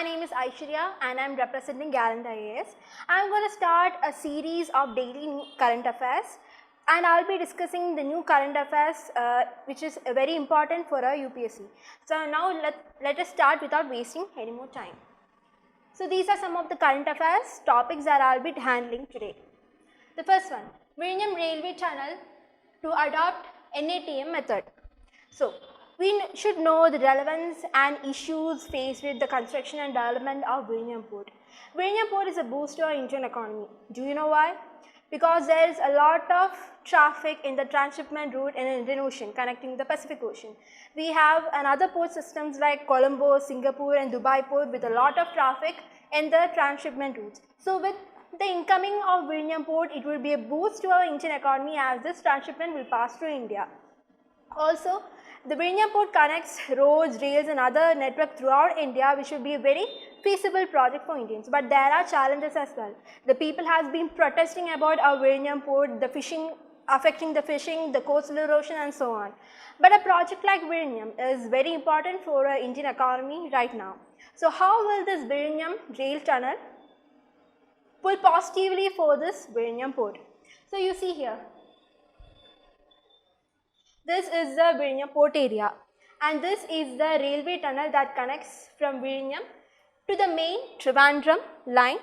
name is Aishwarya and I am representing Gallant IAS. I am going to start a series of daily current affairs and I will be discussing the new current affairs which is very important for our UPSC. So now let us start without wasting any more time. So these are some of the current affairs topics that I will be handling today. The first one, Vizhinjam Railway Tunnel to adopt NATM method. So we should know the relevance and issues faced with the construction and development of Vizhinjam Port. Vizhinjam Port is a boost to our Indian economy. Do you know why? Because there is a lot of traffic in the transshipment route in the Indian Ocean connecting the Pacific Ocean. We have another port systems like Colombo, Singapore and Dubai port with a lot of traffic in the transshipment routes. So with the incoming of Vizhinjam Port, it will be a boost to our Indian economy as this transshipment will pass through India. Also, the Vizhinjam Port connects roads, rails and other network throughout India, which will be a very feasible project for Indians. But there are challenges as well. The people has been protesting about our Vizhinjam Port, the fishing, affecting the fishing, the coastal erosion and so on. But a project like Vizhinjam is very important for our Indian economy right now. So how will this Vizhinjam rail tunnel pull positively for this Vizhinjam Port? So you see here, this is the Vizhinjam Port area and this is the railway tunnel that connects from Vizhinjam to the main Trivandrum line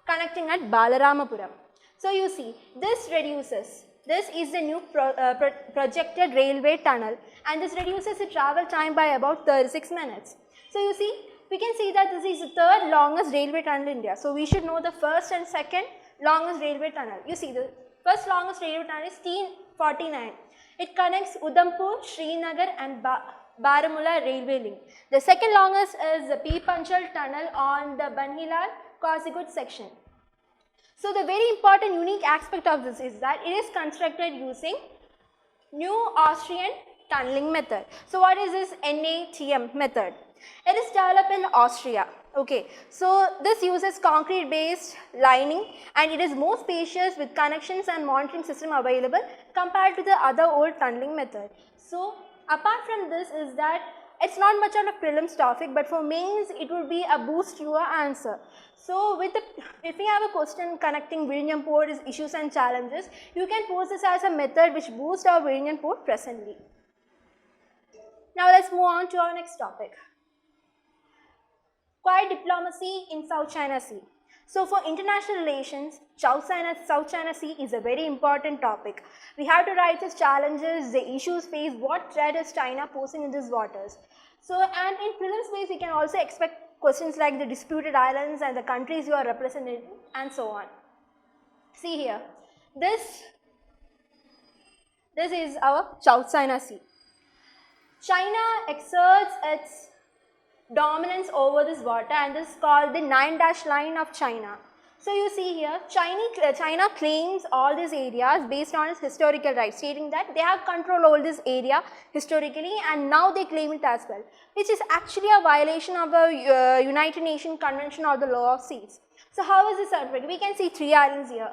connecting at Balaramapuram. So you see, this is the new projected railway tunnel and this reduces the travel time by about 36 minutes. So you see, we can see that this is the third longest railway tunnel in India. So we should know the first and second longest railway tunnel. You see, the first longest railway tunnel is T49. It connects Udhampur, Srinagar and Baramulla railway link. The second longest is the P. Panchal tunnel on the Banhilal Kazigud section. So the very important unique aspect of this is that it is constructed using new Austrian tunneling method. So what is this NATM method? It is developed in Austria. Okay, so this uses concrete based lining and it is more spacious with connections and monitoring system available compared to the other old tunneling method. So apart from this is that it's not much on a prelims topic, but for mains it will be a boost to your answer. So if we have a question connecting Vizhinjam Port is issues and challenges, you can pose this as a method which boosts our Vizhinjam Port presently. Now let's move on to our next topic. Quiet diplomacy in South China Sea. So for international relations, South China Sea is a very important topic. We have to write its challenges, the issues faced, what threat is China posing in these waters. So and in prelims space, we can also expect questions like the disputed islands and the countries you are represented and so on. See here, this is our South China Sea. China exerts its dominance over this water and this is called the 9-dash line of China. So you see here, China claims all these areas based on its historical rights, stating that they have control over this area historically and now they claim it as well, which is actually a violation of the United Nations Convention on the Law of Seas. So how is this certified? We can see three islands here,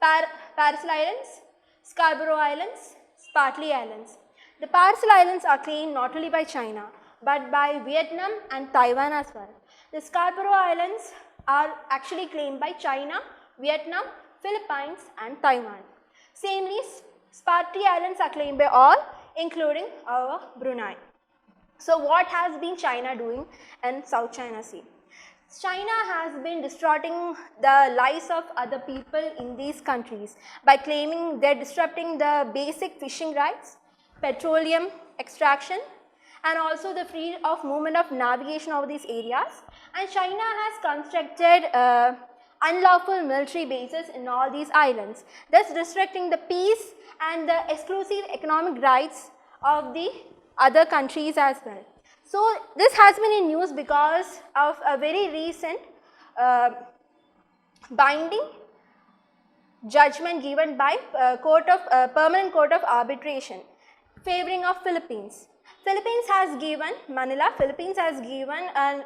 Paracel Islands, Scarborough Islands, Spratly Islands. The Paracel Islands are claimed not only by China but by Vietnam and Taiwan as well. The Scarborough Islands are actually claimed by China, Vietnam, Philippines and Taiwan. Samely, Spratly Islands are claimed by all, including our Brunei. So what has been China doing in South China Sea? China has been distorting the lives of other people in these countries by claiming they're disrupting the basic fishing rights, petroleum extraction, and also the free of movement of navigation over these areas. And China has constructed unlawful military bases in all these islands, thus restricting the peace and the exclusive economic rights of the other countries as well. So this has been in news because of a very recent binding judgment given by Permanent Court of Arbitration favoring of Philippines. Philippines has given an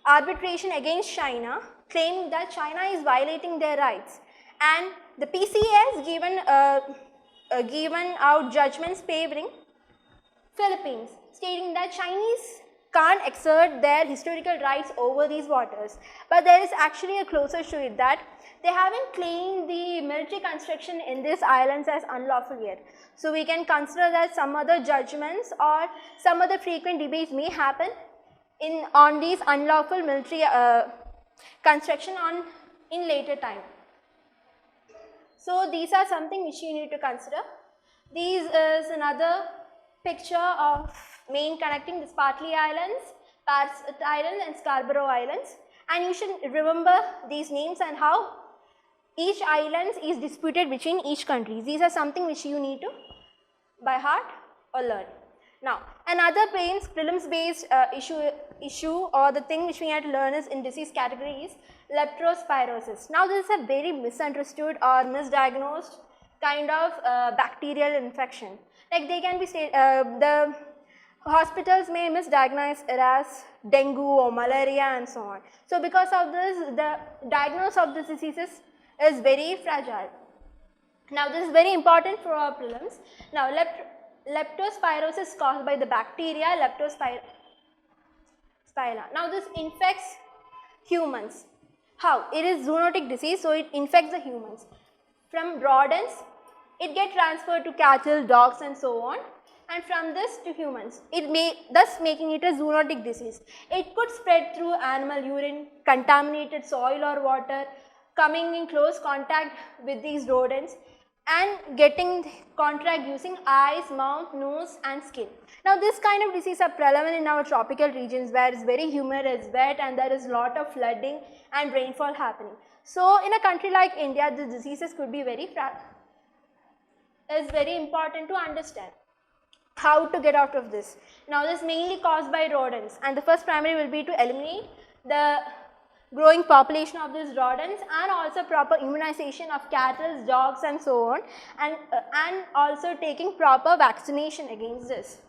arbitration against China, claiming that China is violating their rights, and the PCA has given out judgments favoring Philippines, stating that Chinese can't exert their historical rights over these waters. But there is actually a closer to it, that they haven't claimed the military construction in these islands as unlawful yet. So we can consider that some other judgments or some other frequent debates may happen on these unlawful military construction in later time. So these are something which you need to consider. This is another picture of main connecting the Spratly Islands, Paracet Island and Scarborough Islands, and you should remember these names and how each island is disputed between each country. These are something which you need to by heart or learn. Now, another prelims based issue or the thing which we have to learn is in disease category is leptospirosis. Now, this is a very misunderstood or misdiagnosed kind of bacterial infection. Like they can be the hospitals may misdiagnose it as dengue or malaria and so on. So, because of this, the diagnosis of this diseases is very fragile. Now, this is very important for our prelims. Now, leptospirosis caused by the bacteria Leptospira. Now, this infects humans. How? It is zoonotic disease, so it infects the humans. From rodents, it gets transferred to cattle, dogs and so on, and from this to humans. Thus making it a zoonotic disease. It could spread through animal urine, contaminated soil or water, coming in close contact with these rodents and getting contact using eyes, mouth, nose and skin. Now, this kind of disease are prevalent in our tropical regions where it's very humid, it's wet and there is lot of flooding and rainfall happening. So, in a country like India, the diseases could be very important to understand how to get out of this. Now, this is mainly caused by rodents, and the first primary will be to eliminate the growing population of these rodents and also proper immunization of cattle, dogs and so on, and also taking proper vaccination against this.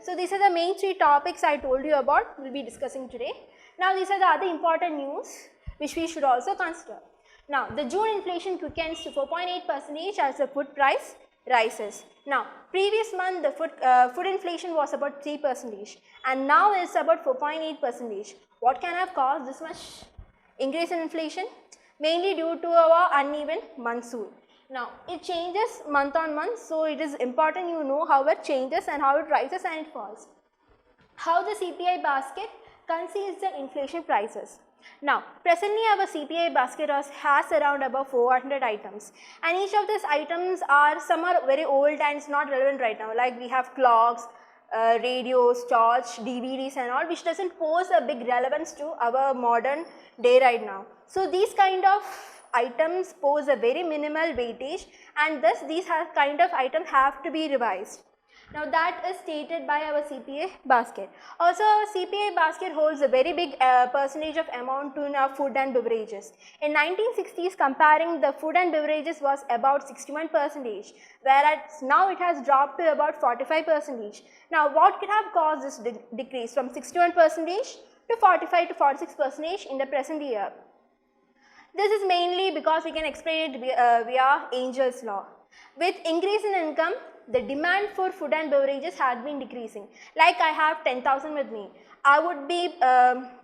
So, these are the main 3 topics I told you about we will be discussing today. Now, these are the other important news which we should also consider. Now, the June inflation quickens to 4.8% as the food price rises. Now, previous month the food inflation was about 3% and now it is about 4.8%. What can have caused this much increase in inflation? Mainly due to our uneven monsoon. Now, it changes month on month, so it is important you know how it changes and how it rises and it falls. How the CPI basket conceals the inflation prices. Now, presently our CPI basket has around about 400 items, and each of these items some are very old and it's not relevant right now, like we have clocks, radios, torch, DVDs and all, which doesn't pose a big relevance to our modern day right now. So, these kind of items pose a very minimal weightage, and thus these kind of items have to be revised. Now, that is stated by our CPI basket. Also, our CPI basket holds a very big percentage of amount to our food and beverages. In 1960s, comparing the food and beverages was about 61%, whereas now it has dropped to about 45%. Now, what could have caused this decrease from 61% to 45 to 46% in the present year? This is mainly because we can explain it via Angel's law. With increase in income, the demand for food and beverages has been decreasing. Like I have 10,000 with me, I would be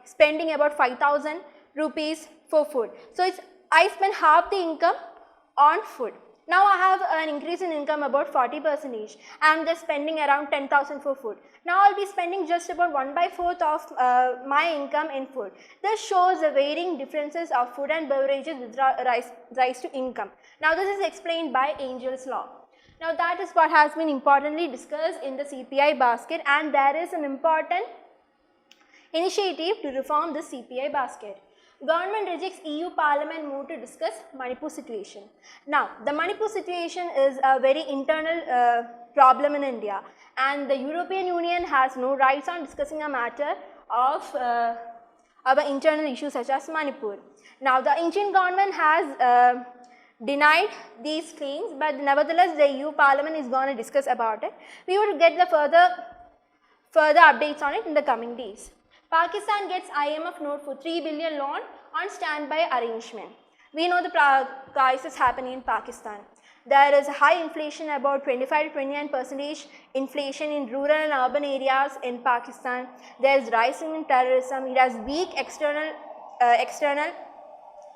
spending about 5,000 rupees for food. So, I spend half the income on food. Now, I have an increase in income about 40%. I am just spending around 10,000 for food. Now, I will be spending just about 1/4 of my income in food. This shows the varying differences of food and beverages with rise to income. Now, this is explained by Angel's law. Now, that is what has been importantly discussed in the CPI basket, and there is an important initiative to reform the CPI basket. Government rejects EU Parliament move to discuss Manipur situation. Now, the Manipur situation is a very internal problem in India, and the European Union has no rights on discussing a matter of our internal issues such as Manipur. Now, the Indian government has denied these claims, but nevertheless the EU Parliament is going to discuss about it. We will get the further updates on it in the coming days. Pakistan gets IMF note for 3 billion loan on standby arrangement. We know the crisis happening in Pakistan. There is high inflation, about 25 to 29% inflation in rural and urban areas in Pakistan. There is rising in terrorism. It has weak external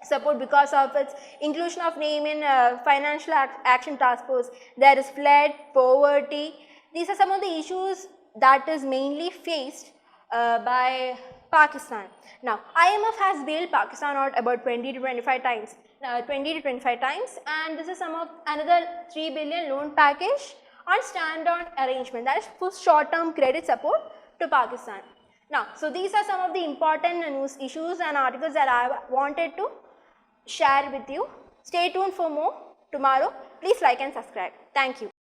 support because of its inclusion of name in Financial Action Task Force. There is flood, poverty. These are some of the issues that is mainly faced by Pakistan. Now, IMF has bailed Pakistan out about 20 to 25 times, and this is some of another 3 billion loan package on stand-on arrangement, that is for short-term credit support to Pakistan. Now, so these are some of the important news issues and articles that I wanted to share with you. Stay tuned for more tomorrow. Please like and subscribe. Thank you.